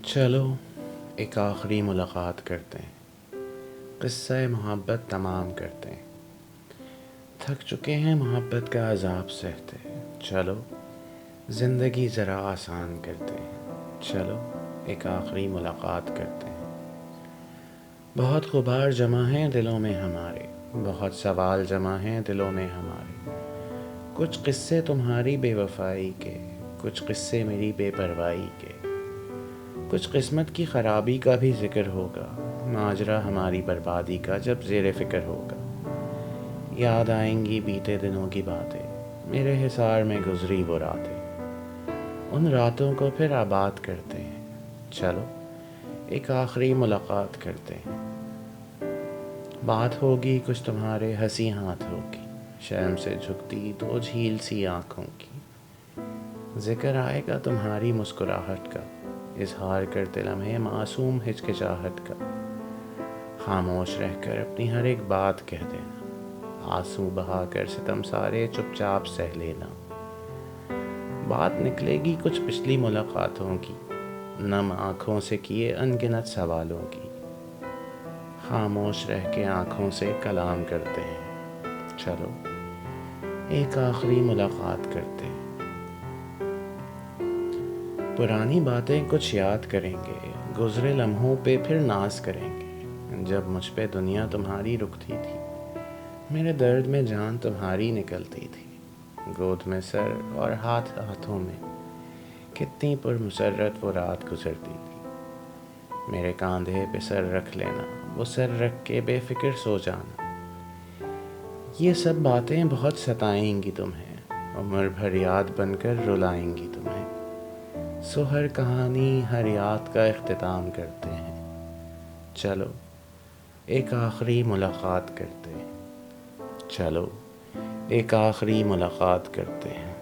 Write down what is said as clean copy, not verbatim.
چلو ایک آخری ملاقات کرتے ہیں، قصہ محبت تمام کرتے ہیں، تھک چکے ہیں محبت کا عذاب سہتے، چلو زندگی ذرا آسان کرتے ہیں، چلو ایک آخری ملاقات کرتے ہیں۔ بہت غبار جمع ہیں دلوں میں ہمارے، بہت سوال جمع ہیں دلوں میں ہمارے، کچھ قصے تمہاری بے وفائی کے، کچھ قصے میری بے پروائی کے، کچھ قسمت کی خرابی کا بھی ذکر ہوگا، ماجرا ہماری بربادی کا جب زیر فکر ہوگا۔ یاد آئیں گی بیتے دنوں کی باتیں، میرے حصار میں گزری وہ راتیں، ان راتوں کو پھر آباد کرتے ہیں، چلو ایک آخری ملاقات کرتے ہیں۔ بات ہوگی کچھ تمہارے ہنسی ہاتھوں کی، شرم سے جھکتی دو جھیل سی آنکھوں کی، ذکر آئے گا تمہاری مسکراہٹ کا، اظہار کرتے لمحے معصوم ہچکچاہٹ کا، خاموش رہ کر اپنی ہر ایک بات کہہ دینا، آنسو بہا کر ستم سارے چپ چاپ سہ لینا۔ بات نکلے گی کچھ پچھلی ملاقاتوں کی، نم آنکھوں سے کیے ان گنت سوالوں کی، خاموش رہ کے آنکھوں سے کلام کرتے ہیں، چلو ایک آخری ملاقات کرتے ہیں۔ پرانی باتیں کچھ یاد کریں گے، گزرے لمحوں پہ پھر ناز کریں گے، جب مجھ پہ دنیا تمہاری رکتی تھی، میرے درد میں جان تمہاری نکلتی تھی، گود میں سر اور ہاتھوں میں کتنی پرمسرت وہ رات گزرتی تھی، میرے کاندھے پہ سر رکھ لینا، وہ سر رکھ کے بے فکر سو جانا۔ یہ سب باتیں بہت ستائیں گی تمہیں، عمر بھر یاد بن کر رلائیں گی تمہیں، سو ہر کہانی ہر یاد کا اختتام کرتے ہیں، چلو ایک آخری ملاقات کرتے ہیں، چلو ایک آخری ملاقات کرتے ہیں۔